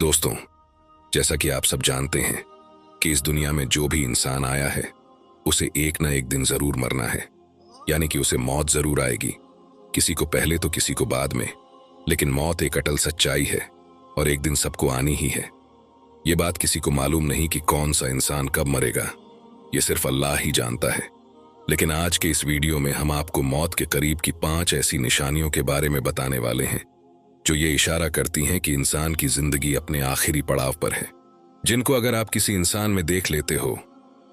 दोस्तों, जैसा कि आप सब जानते हैं कि इस दुनिया में जो भी इंसान आया है उसे एक ना एक दिन जरूर मरना है। यानी कि उसे मौत जरूर आएगी, किसी को पहले तो किसी को बाद में, लेकिन मौत एक अटल सच्चाई है और एक दिन सबको आनी ही है। ये बात किसी को मालूम नहीं कि कौन सा इंसान कब मरेगा, ये सिर्फ अल्लाह ही जानता है। लेकिन आज के इस वीडियो में हम आपको मौत के करीब की 5 ऐसी निशानियों के बारे में बताने वाले हैं जो ये इशारा करती हैं कि इंसान की जिंदगी अपने आखिरी पड़ाव पर है, जिनको अगर आप किसी इंसान में देख लेते हो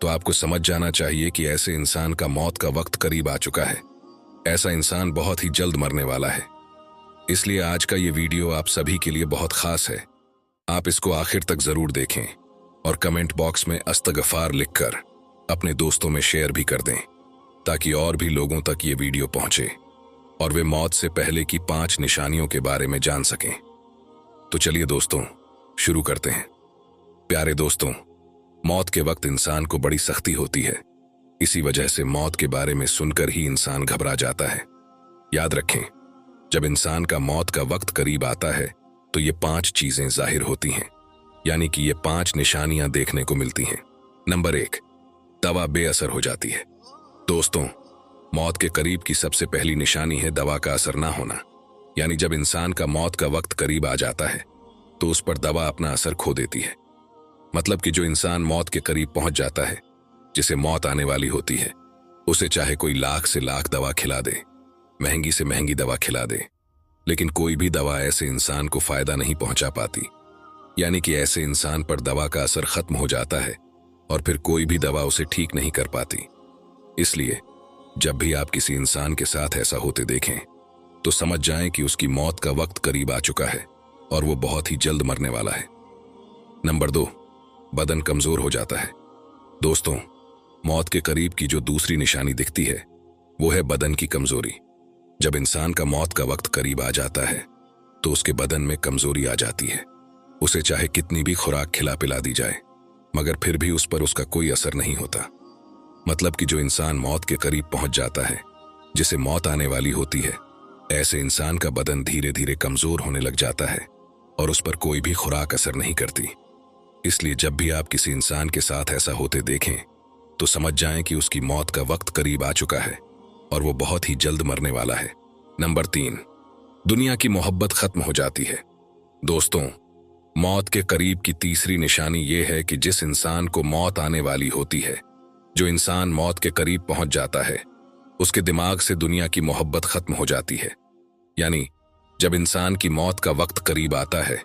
तो आपको समझ जाना चाहिए कि ऐसे इंसान का मौत का वक्त करीब आ चुका है। ऐसा इंसान बहुत ही जल्द मरने वाला है। इसलिए आज का ये वीडियो आप सभी के लिए बहुत खास है। आप इसको आखिर तक जरूर देखें और कमेंट बॉक्स में अस्तगफार लिखकर अपने दोस्तों में शेयर भी कर दें, ताकि और भी लोगों तक ये वीडियो पहुंचे और वे मौत से पहले की 5 निशानियों के बारे में जान सकें। तो चलिए दोस्तों, शुरू करते हैं। प्यारे दोस्तों, मौत के वक्त इंसान को बड़ी सख्ती होती है। इसी वजह से मौत के बारे में सुनकर ही इंसान घबरा जाता है। याद रखें, जब इंसान का मौत का वक्त करीब आता है तो ये 5 चीजें जाहिर होती हैं, यानी कि ये 5 निशानियां देखने को मिलती हैं। नंबर 1, दवा बेअसर हो जाती है। दोस्तों, मौत के करीब की सबसे पहली निशानी है दवा का असर ना होना। यानी जब इंसान का मौत का वक्त करीब आ जाता है तो उस पर दवा अपना असर खो देती है। मतलब कि जो इंसान मौत के करीब पहुंच जाता है, जिसे मौत आने वाली होती है, उसे चाहे कोई लाख से लाख दवा खिला दे, महंगी से महंगी दवा खिला दे, लेकिन कोई भी दवा ऐसे इंसान को फायदा नहीं पहुंचा पाती। यानी कि ऐसे इंसान पर दवा का असर खत्म हो जाता है और फिर कोई भी दवा उसे ठीक नहीं कर पाती। इसलिए जब भी आप किसी इंसान के साथ ऐसा होते देखें तो समझ जाएं कि उसकी मौत का वक्त करीब आ चुका है और वो बहुत ही जल्द मरने वाला है। नंबर 2, बदन कमजोर हो जाता है। दोस्तों, मौत के करीब की जो दूसरी निशानी दिखती है वो है बदन की कमजोरी। जब इंसान का मौत का वक्त करीब आ जाता है तो उसके बदन में कमजोरी आ जाती है। उसे चाहे कितनी भी खुराक खिला पिला दी जाए, मगर फिर भी उस पर उसका कोई असर नहीं होता। मतलब कि जो इंसान मौत के करीब पहुंच जाता है, जिसे मौत आने वाली होती है, ऐसे इंसान का बदन धीरे धीरे कमजोर होने लग जाता है और उस पर कोई भी खुराक असर नहीं करती। इसलिए जब भी आप किसी इंसान के साथ ऐसा होते देखें तो समझ जाएं कि उसकी मौत का वक्त करीब आ चुका है और वो बहुत ही जल्द मरने वाला है। नंबर 3, दुनिया की मोहब्बत खत्म हो जाती है। दोस्तों, मौत के करीब की तीसरी निशानी ये है कि जिस इंसान को मौत आने वाली होती है, जो इंसान मौत के करीब पहुंच जाता है, उसके दिमाग से दुनिया की मोहब्बत खत्म हो जाती है। यानी जब इंसान की मौत का वक्त करीब आता है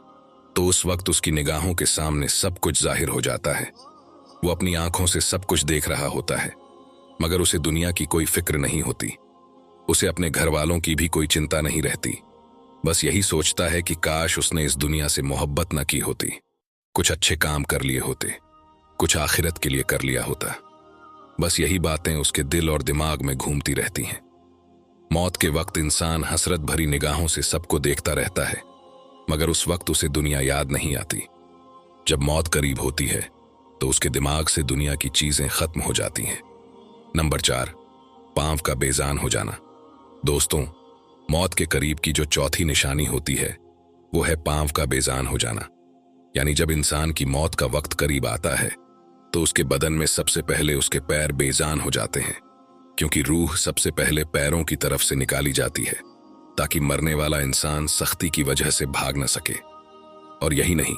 तो उस वक्त उसकी निगाहों के सामने सब कुछ जाहिर हो जाता है। वो अपनी आंखों से सब कुछ देख रहा होता है, मगर उसे दुनिया की कोई फिक्र नहीं होती। उसे अपने घर वालों की भी कोई चिंता नहीं रहती। बस यही सोचता है कि काश उसने इस दुनिया से मोहब्बत न की होती, कुछ अच्छे काम कर लिए होते, कुछ आखिरत के लिए कर लिया होता। बस यही बातें उसके दिल और दिमाग में घूमती रहती हैं। मौत के वक्त इंसान हसरत भरी निगाहों से सबको देखता रहता है, मगर उस वक्त उसे दुनिया याद नहीं आती। जब मौत करीब होती है तो उसके दिमाग से दुनिया की चीजें खत्म हो जाती हैं। नंबर 4, पांव का बेजान हो जाना। दोस्तों, मौत के करीब की जो चौथी निशानी होती है वो है पांव का बेजान हो जाना। यानी जब इंसान की मौत का वक्त करीब आता है तो उसके बदन में सबसे पहले उसके पैर बेजान हो जाते हैं, क्योंकि रूह सबसे पहले पैरों की तरफ से निकाली जाती है ताकि मरने वाला इंसान सख्ती की वजह से भाग न सके। और यही नहीं,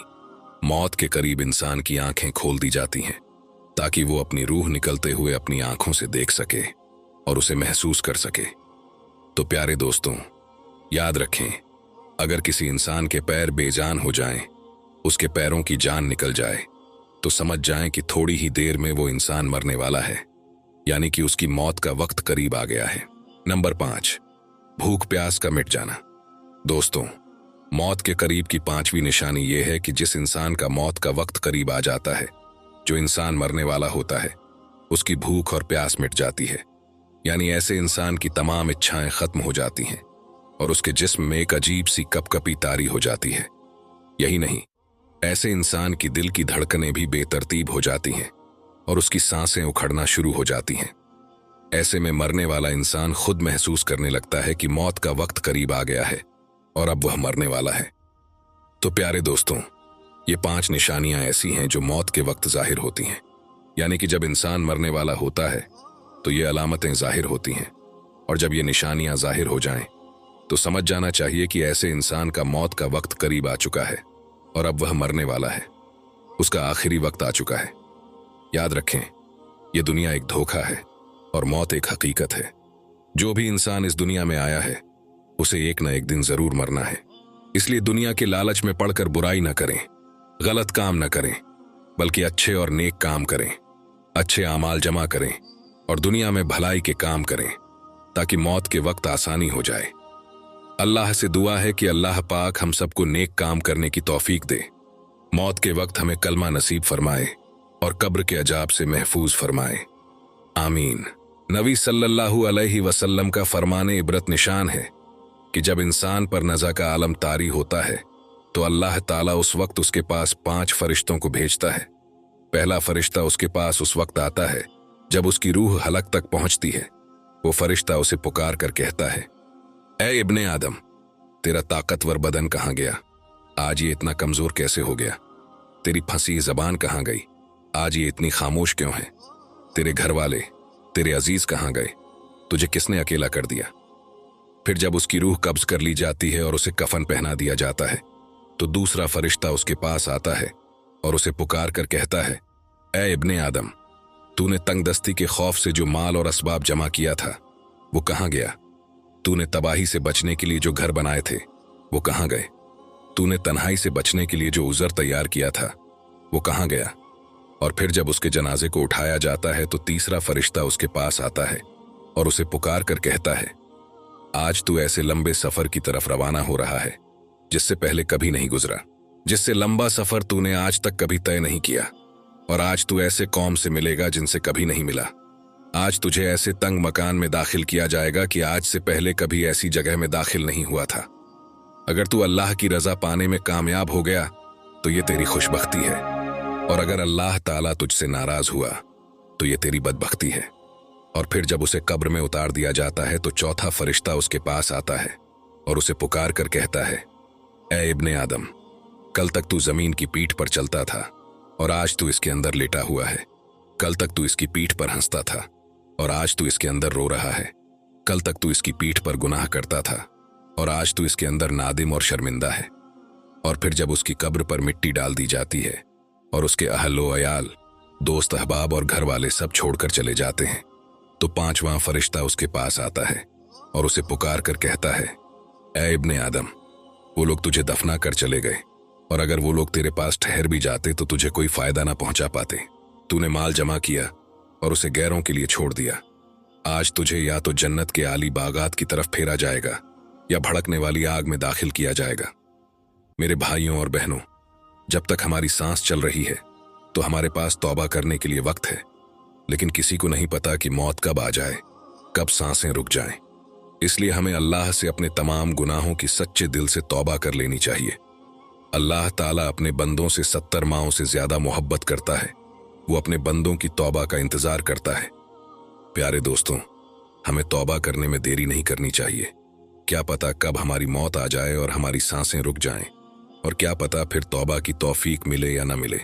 मौत के करीब इंसान की आंखें खोल दी जाती हैं ताकि वो अपनी रूह निकलते हुए अपनी आंखों से देख सके और उसे महसूस कर सके। तो प्यारे दोस्तों, याद रखें, अगर किसी इंसान के पैर बेजान हो जाएं, उसके पैरों की जान निकल जाए, तो समझ जाएं कि थोड़ी ही देर में वो इंसान मरने वाला है। यानी कि उसकी मौत का वक्त करीब आ गया है। नंबर 5, भूख प्यास का मिट जाना। दोस्तों, मौत के करीब की 5वीं निशानी ये है कि जिस इंसान का मौत का वक्त करीब आ जाता है, जो इंसान मरने वाला होता है, उसकी भूख और प्यास मिट जाती है। यानी ऐसे इंसान की तमाम इच्छाएं खत्म हो जाती हैं और उसके जिस्म में एक अजीब सी कपकपी तारी हो जाती है। यही नहीं, ऐसे इंसान की दिल की धड़कनें भी बेतरतीब हो जाती हैं और उसकी सांसें उखड़ना शुरू हो जाती हैं। ऐसे में मरने वाला इंसान खुद महसूस करने लगता है कि मौत का वक्त करीब आ गया है और अब वह मरने वाला है। तो प्यारे दोस्तों, ये 5 निशानियां ऐसी हैं जो मौत के वक्त जाहिर होती हैं। यानी कि जब इंसान मरने वाला होता है तो ये अलामतें जाहिर होती हैं, और जब ये निशानियां जाहिर हो जाएं तो समझ जाना चाहिए कि ऐसे इंसान का मौत का वक्त करीब आ चुका है और अब वह मरने वाला है। उसका आखिरी वक्त आ चुका है। याद रखें, ये दुनिया एक धोखा है और मौत एक हकीकत है। जो भी इंसान इस दुनिया में आया है उसे एक न एक दिन जरूर मरना है। इसलिए दुनिया के लालच में पड़कर बुराई न करें, गलत काम न करें, बल्कि अच्छे और नेक काम करें, अच्छे आमाल जमा करें और दुनिया में भलाई के काम करें, ताकि मौत के वक्त आसानी हो जाए। अल्लाह से दुआ है कि अल्लाह पाक हम सबको नेक काम करने की तौफीक दे, मौत के वक्त हमें कलमा नसीब फरमाए और कब्र के अजाब से महफूज फरमाए। आमीन। नबी सल्लल्लाहु अलैहि वसल्लम का फरमाने इबरत निशान है कि जब इंसान पर नज़ा का आलम तारी होता है तो अल्लाह ताला उस वक्त उसके पास 5 फरिश्तों को भेजता है। पहला फरिश्ता उसके पास उस वक्त आता है जब उसकी रूह हलक तक पहुंचती है। वो फरिश्ता उसे पुकार कर कहता है, ऐ इब्ने आदम, तेरा ताकतवर बदन कहाँ गया? आज ये इतना कमजोर कैसे हो गया? तेरी फंसी जबान कहाँ गई? आज ये इतनी खामोश क्यों है? तेरे घर वाले, तेरे अजीज कहाँ गए? तुझे किसने अकेला कर दिया? फिर जब उसकी रूह कब्ज कर ली जाती है और उसे कफन पहना दिया जाता है तो दूसरा फरिश्ता उसके पास आता है और उसे पुकार कर कहता है, ऐ इब्ने आदम, तूने तंगदस्ती के खौफ से जो माल और असबाब जमा किया था वो कहाँ गया? तूने तबाही से बचने के लिए जो घर बनाए थे वो कहाँ गए? तूने तन्हाई से बचने के लिए जो उज़र तैयार किया था वो कहाँ गया? और फिर जब उसके जनाजे को उठाया जाता है तो तीसरा फरिश्ता उसके पास आता है और उसे पुकार कर कहता है, आज तू ऐसे लंबे सफर की तरफ रवाना हो रहा है जिससे पहले कभी नहीं गुजरा, जिससे लंबा सफर तूने आज तक कभी तय नहीं किया, और आज तू ऐसे कौम से मिलेगा जिनसे कभी नहीं मिला। आज तुझे ऐसे तंग मकान में दाखिल किया जाएगा कि आज से पहले कभी ऐसी जगह में दाखिल नहीं हुआ था। अगर तू अल्लाह की रजा पाने में कामयाब हो गया तो ये तेरी खुशबख्ती है, और अगर अल्लाह ताला तुझसे नाराज हुआ तो ये तेरी बदबख्ती है। और फिर जब उसे कब्र में उतार दिया जाता है तो चौथा फरिश्ता उसके पास आता है और उसे पुकार कर कहता है, ऐ इब्ने आदम, कल तक तू जमीन की पीठ पर चलता था और आज तू इसके अंदर लेटा हुआ है। कल तक तू इसकी पीठ पर हंसता था और आज तू इसके अंदर रो रहा है। कल तक तू इसकी पीठ पर गुनाह करता था और आज तू इसके अंदर नादिम और शर्मिंदा है। और फिर जब उसकी कब्र पर मिट्टी डाल दी जाती है और उसके अहलो अयाल, दोस्त अहबाब और घर वाले सब छोड़कर चले जाते हैं तो 5वां फरिश्ता उसके पास आता है और उसे पुकार कर कहता है, ऐ इब्ने आदम, वो लोग तुझे दफना कर चले गए, और अगर वो लोग तेरे पास ठहर भी जाते तो तुझे कोई फायदा ना पहुंचा पाते। तूने माल जमा किया और उसे गैरों के लिए छोड़ दिया। आज तुझे या तो जन्नत के आली बागात की तरफ फेरा जाएगा या भड़कने वाली आग में दाखिल किया जाएगा। मेरे भाइयों और बहनों, जब तक हमारी सांस चल रही है तो हमारे पास तौबा करने के लिए वक्त है, लेकिन किसी को नहीं पता कि मौत कब आ जाए, कब सांसें रुक जाएं। इसलिए हमें अल्लाह से अपने तमाम गुनाहों की सच्चे दिल से तौबा कर लेनी चाहिए। अल्लाह ताला अपने बंदों से 70 माओं से ज्यादा मोहब्बत करता है। वो अपने बंदों की तौबा का इंतजार करता है। प्यारे दोस्तों, हमें तौबा करने में देरी नहीं करनी चाहिए। क्या पता कब हमारी मौत आ जाए और हमारी सांसें रुक जाएं, और क्या पता फिर तौबा की तौफीक मिले या ना मिले,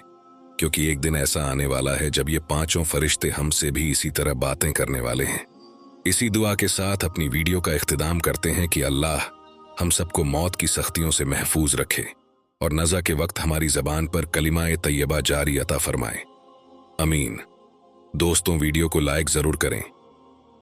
क्योंकि एक दिन ऐसा आने वाला है जब ये 5 फरिश्ते हमसे भी इसी तरह बातें करने वाले हैं। इसी दुआ के साथ अपनी वीडियो का इख्तिताम करते हैं कि अल्लाह हम सबको मौत की सख्तियों से महफूज रखे और नज़ा के वक्त हमारी ज़बान पर कलिमा-ए तैयबा जारी अता फरमाए। अमीन। दोस्तों, वीडियो को लाइक ज़रूर करें